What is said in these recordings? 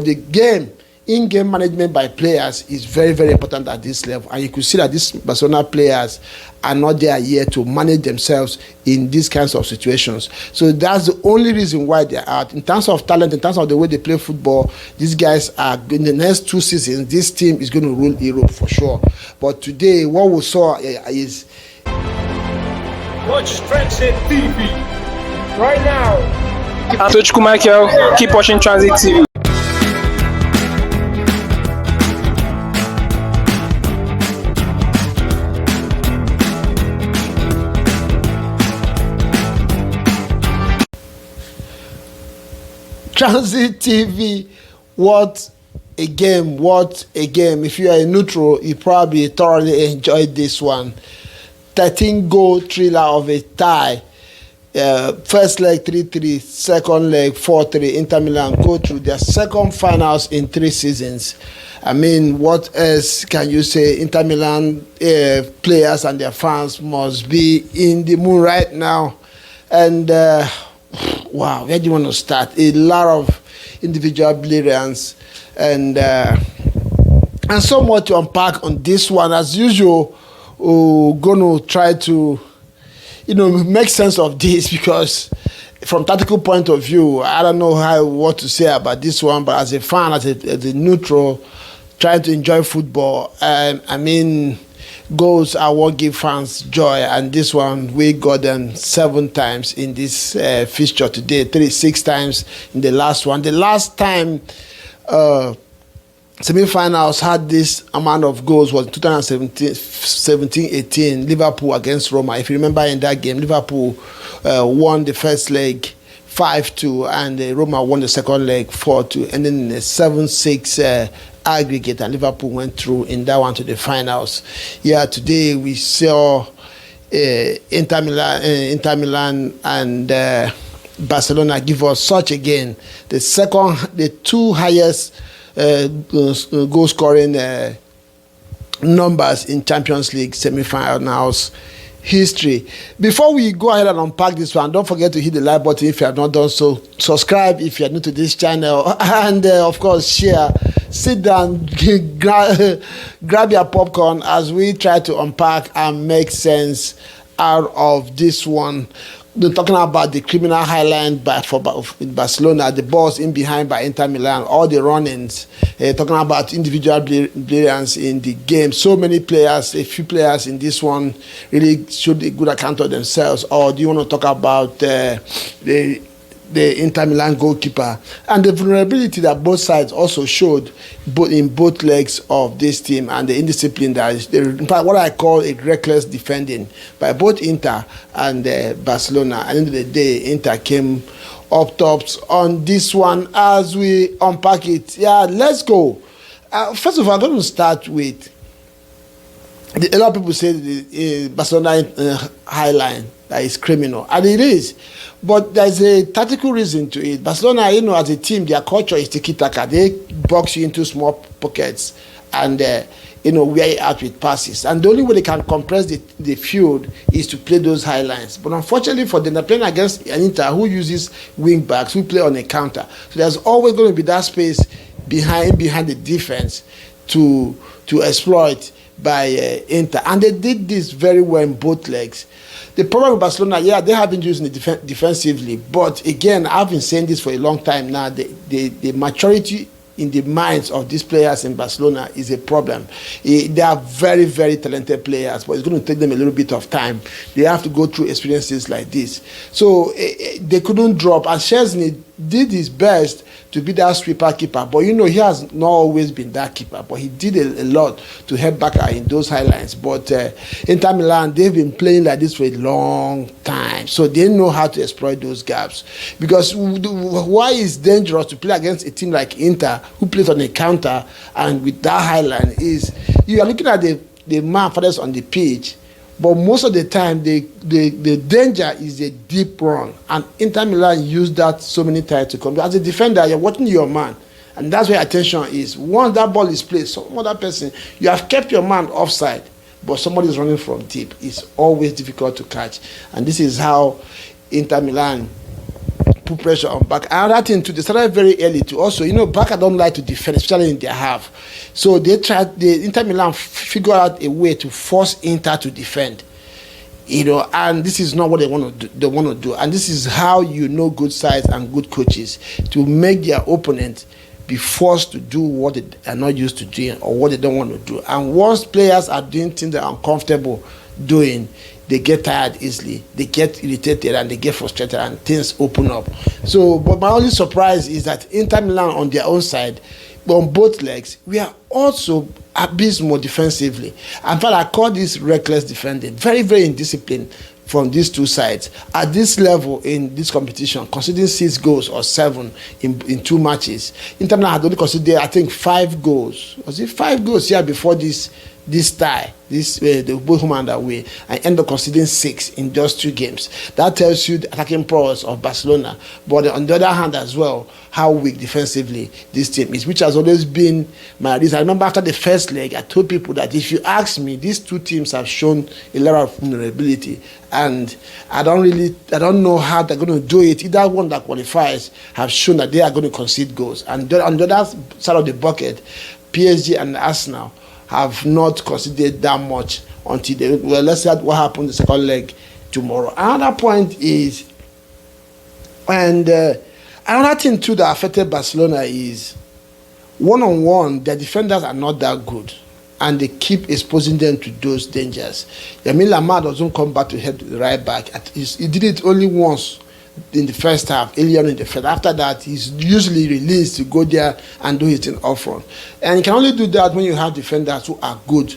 the game, in-game management by players is very, very important at this level. And you could see that these Barcelona players are not there yet to manage themselves in these kinds of situations. So that's the only reason why they're out. In terms of talent, in terms of the way they play football, these guys are, in the next 2 seasons, this team is going to rule Europe for sure. But today, what we saw is... Watch Transit TV right now. I'm Tochku Michael. Keep watching Transit TV. Transit TV, what a game, what a game. If you are a neutral, you probably thoroughly enjoyed this one. 13-goal thriller of a tie. First leg 3-3, second leg 4-3. Inter Milan go through their second finals in 3 seasons. I mean, what else can you say? Inter Milan players and their fans must be in the moon right now. And wow, where do you want to start? A lot of individual brilliance and so much to unpack on this one. As usual, we're going to try to, make sense of this, because from tactical point of view, I don't know what to say about this one, but as a fan, as a neutral, trying to enjoy football, I mean, goals are what give fans joy, and this one we got them 7 times in this fixture today, 6 times in the last one. The last time semi-finals had this amount of goals was 2017-18 Liverpool against Roma. If you remember, in that game, Liverpool won the first leg 5-2, and Roma won the second leg 4-2, and then in a 7-6 aggregate, and Liverpool went through in that one to the finals. Yeah, today we saw Inter Milan and Barcelona give us such again the 2 highest goal scoring numbers in Champions League semi-finals history. Before we go ahead and unpack this one, don't forget to hit the like button if you have not done so. Subscribe if you are new to this channel, and of course share. Sit down, grab your popcorn as we try to unpack and make sense out of this one. We're talking about the criminal highline for Barcelona, the balls in behind by Inter Milan, all the run-ins. Talking about individual brilliance in the game. So many players, a few players in this one really showed a good account of themselves. Or do you want to talk about the Inter Milan goalkeeper and the vulnerability that both sides also showed in both legs of this team, and the indiscipline that is, in fact, what I call a reckless defending by both Inter and Barcelona. At the end of the day, Inter came up tops on this one as we unpack it. Yeah, let's go. First of all, I'm going to start with a lot of people say the Barcelona highline that is criminal, and it is. But there's a tactical reason to it. Barcelona, as a team, their culture is tiki-taka. They box you into small pockets and, wear it out with passes. And the only way they can compress the field is to play those high lines. But unfortunately for them, they're playing against an Inter who uses wing backs, who play on a counter. So there's always going to be that space behind the defense to exploit by Inter. And they did this very well in both legs. The problem with Barcelona, yeah, they have been using it defensively. But again, I've been saying this for a long time now. The maturity in the minds of these players in Barcelona is a problem. They are very, very talented players, but it's going to take them a little bit of time. They have to go through experiences like this. So they couldn't drop. And Szczesny did his best to be that sweeper keeper. But, he has not always been that keeper. But he did a lot to help back in those highlights. But Inter Milan, they've been playing like this for a long time. So they know how to exploit those gaps. Because why it's dangerous to play against a team like Inter, who plays on a counter and with that highline, is you are looking at the man fathers on the pitch. But most of the time, the danger is a deep run. And Inter Milan used that so many times to come. As a defender, you're watching your man. And that's where attention is. Once that ball is played, some other person, you have kept your man offside, but somebody is running from deep. It's always difficult to catch. And this is how Inter Milan put pressure on Barca. Another thing too, they started very early to also, Barca don't like to defend, especially in their half. So Inter Milan figure out a way to force Inter to defend. And this is not what they want to do. They want to do, and this is how good sides and good coaches to make their opponent be forced to do what they are not used to doing or what they don't want to do. And once players are doing things they're uncomfortable doing, they get tired easily, they get irritated, and they get frustrated, and things open up. So, but my only surprise is that Inter Milan on their own side, on both legs, we are also abysmal defensively. In fact, I call this reckless defending. Very, very indisciplined from these two sides. At this level in this competition, considering 6 goals or 7 in 2 matches, Inter Milan had only considered, I think, 5 goals. Was it 5 goals here before this tie, the both home and away, and end up conceding 6 in just 2 games. That tells you the attacking prowess of Barcelona. But on the other hand as well, how weak defensively this team is, which has always been my reason. I remember after the first leg, I told people that if you ask me, these 2 teams have shown a lot of vulnerability, and I don't know how they're going to do it. Either one that qualifies have shown that they are going to concede goals. And on the other side of the bucket, PSG and Arsenal have not considered that much until let's see what happens in the second leg tomorrow. Another point is, and another thing too that affected Barcelona is, one-on-one, their defenders are not that good, and they keep exposing them to those dangers. Lamine Yamal doesn't come back to help the right back. He did it only once in the first half, earlier in the first. After that, he's usually released to go there and do his thing up front. And you can only do that when you have defenders who are good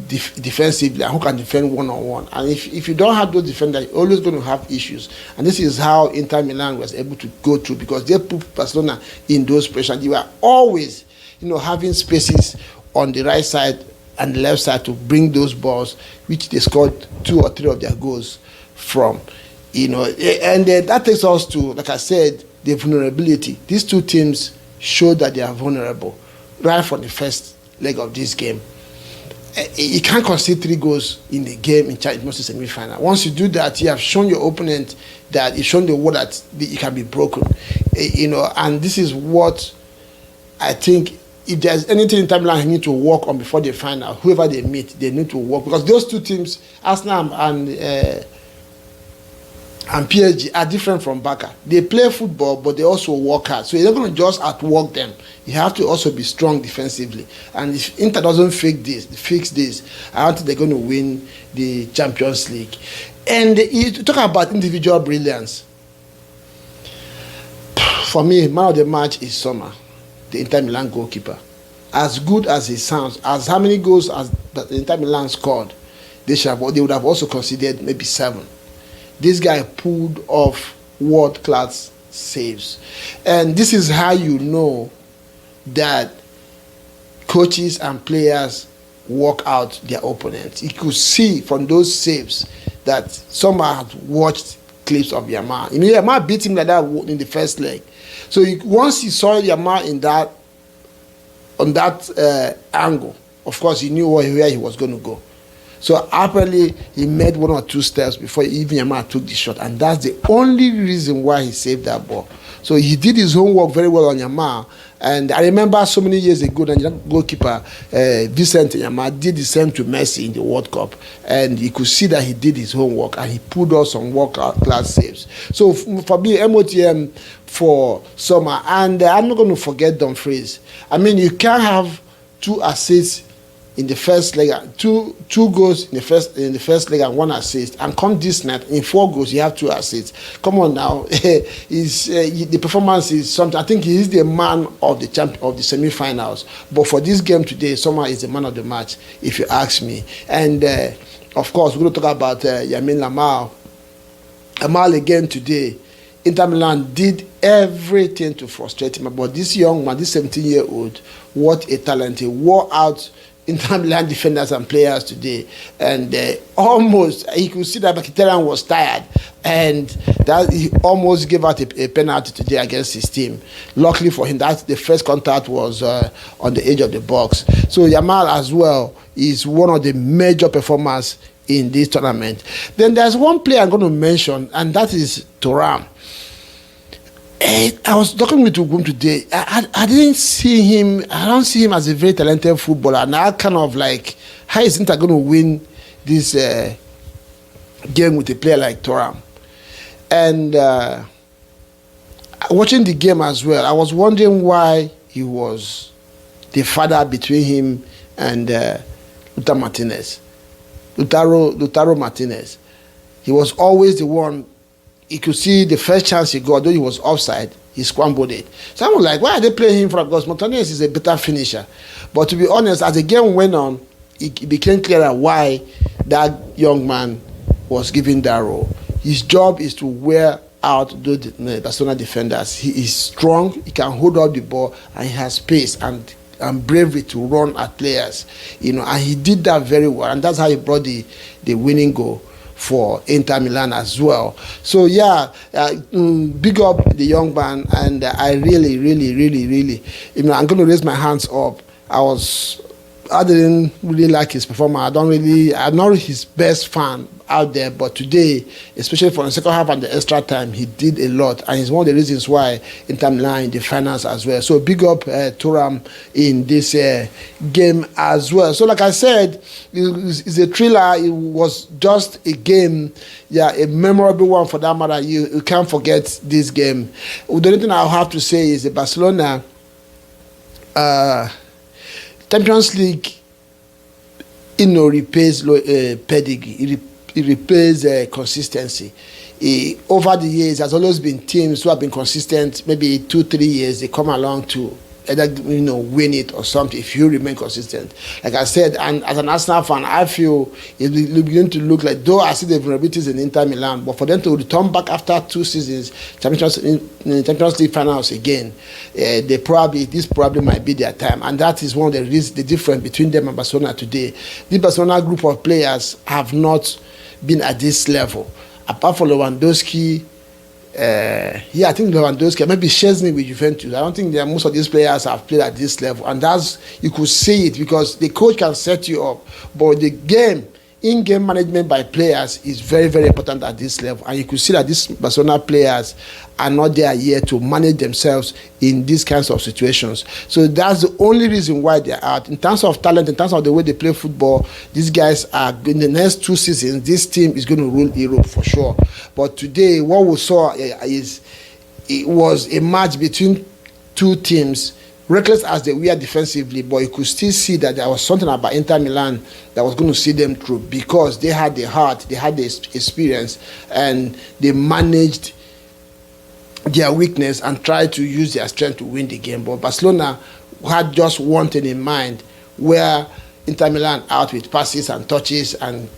defensively and who can defend one-on-one. And if you don't have those defenders, you're always going to have issues. And this is how Inter Milan was able to go through, because they put Barcelona in those pressures. They were always, having spaces on the right side and the left side to bring those balls, which they scored 2 or 3 of their goals from. And that takes us to, like I said, the vulnerability. These 2 teams show that they are vulnerable right from the first leg of this game. You can't concede 3 goals in the game in Champions League semi-final. Once you do that, you have shown your opponent that you've shown the world that it can be broken. And this is what I think. If there's anything in Milan they need to work on before the final, whoever they meet, they need to work, because those 2 teams, Arsenal and PSG, are different from Barca. They play football, but they also work hard. So you're not going to just outwork them. You have to also be strong defensively. And if Inter doesn't fix this, I don't think they're going to win the Champions League. And you talk about individual brilliance. For me, man of the match is Sommer, the Inter Milan goalkeeper. As good as he sounds, as how many goals as the Inter Milan scored, they would have also considered maybe 7. This guy pulled off world-class saves. And this is how you know that coaches and players work out their opponents. You could see from those saves that someone had watched clips of Yamal. Yamal beat him like that in the first leg. So once he saw Yamal on that angle, of course he knew where he was going to go. So apparently he made 1 or 2 steps before even Yamal took the shot, and that's the only reason why he saved that ball. So he did his homework very well on Yamal. And I remember so many years ago, the goalkeeper Vicente Yamal did the same to Messi in the World Cup, and you could see that he did his homework and he pulled off some world-class saves. So for me, MOTM for Sommer, and I'm not going to forget Dumfries. I mean, you can't have 2 assists in the first leg, two goals in the first leg and 1 assist, and come this night in 4 goals you have 2 assists. Come on now, the performance is something. I think he is the man of the semi-finals. But for this game today, Sommer is the man of the match, if you ask me. And of course, we're going to talk about Lamine Yamal. Yamal again today. Inter Milan did everything to frustrate him. But this young man, this 17-year-old, what a talent! He wore out Inter Milan defenders and players today, and almost you could see that Mkhitaryan was tired, and that he almost gave out a penalty today against his team. Luckily for him, that the first contact was on the edge of the box. So Yamal as well is one of the major performers in this tournament. Then there's one player I'm going to mention, and that is Thuram. I was talking with Ugum today. I didn't see him. I don't see him as a very talented footballer. And I kind of like, how is Inter going to win this game with a player like Thuram? And watching the game as well, I was wondering why he was the father between him and Lautaro Martinez. He was always the one. You could see the first chance he got, though he was offside, he scrambled it. So I was like, why are they playing him for? Because Martinez is a better finisher. But to be honest, as the game went on, it became clearer why that young man was given that role. His job is to wear out those Barcelona defenders. He is strong, he can hold up the ball, and he has pace and bravery to run at players. And he did that very well, and that's how he brought the winning goal for Inter Milan as well. So yeah, big up the young man, and I really, I'm going to raise my hands up. I didn't really like his performance. I'm not his best fan out there, but today, especially for the second half and the extra time, he did a lot, and it's one of the reasons why Inter Milan in the finals as well. So big up Thuram in this game as well. So like I said, it's a thriller. It was just a game, a memorable one for that matter. You can't forget this game. The only thing I'll have to say is the Barcelona Champions League, replays pedigree. It replays consistency. Over the years, there's always been teams who have been consistent. Maybe 2-3 years, they come along to either win it or something. If you remain consistent, like I said, and as an Arsenal fan, I feel it's beginning to look like, though I see the vulnerabilities in Inter Milan, but for them to return back after 2 seasons, Champions League finals again, this probably might be their time, and that is one of the reasons, the difference between them and Barcelona today. The Barcelona group of players have not been at this level, apart from Lewandowski. I think Lewandowski, maybe Szczesny with Juventus. I don't think that most of these players have played at this level, and you could see it because the coach can set you up, but the in-game management by players is very, very important at this level, and you could see that these Barcelona players are not there yet to manage themselves in these kinds of situations. So that's the only reason why they're out. In terms of talent, in terms of the way they play football, these guys are, in the next 2 seasons, this team is going to rule Europe for sure. But today, what we saw it was a match between 2 teams, reckless as they were defensively, but you could still see that there was something about Inter Milan that was going to see them through because they had the heart, they had the experience, and they managed their weakness and tried to use their strength to win the game. But Barcelona had just one thing in mind, where Inter Milan out with passes and touches and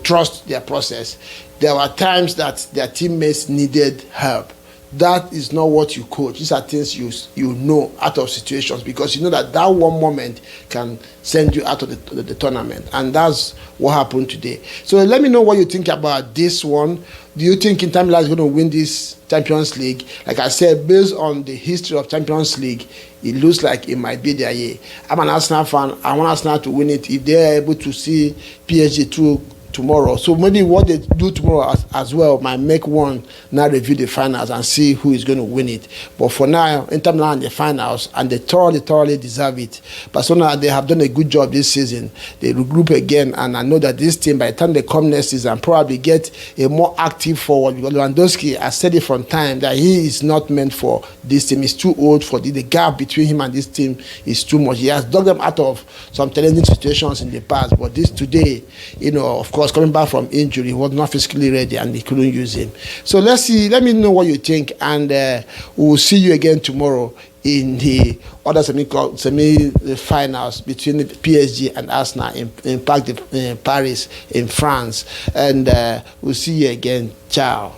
trust their process. There were times that their teammates needed help. That is not what you coach. These are things you know out of situations, because you know that one moment can send you out of the tournament, and that's what happened today. So let me know what you think about this one. Do you think Inter Milan is going to win this Champions League? Like I said, based on the history of Champions League, it looks like it might be their year. I'm an Arsenal fan. I want Arsenal to win it if they're able to see PSG through tomorrow. So maybe what they do tomorrow as well might make one now review the finals and see who is going to win it. But for now, Inter Milan in the finals, and they thoroughly deserve it. Barcelona, they have done a good job this season. They regroup again, and I know that this team, by the time they come next season, probably get a more active forward, because Lewandowski has said it from time that he is not meant for this team. He's too old for the gap between him and this team is too much. He has dug them out of some challenging situations in the past, but this today, of course, coming back from injury, he was not physically ready and they couldn't use him. So let's see. Let me know what you think, and we'll see you again tomorrow in the other semi-finals between PSG and Arsenal in Paris in France. And we'll see you again. Ciao.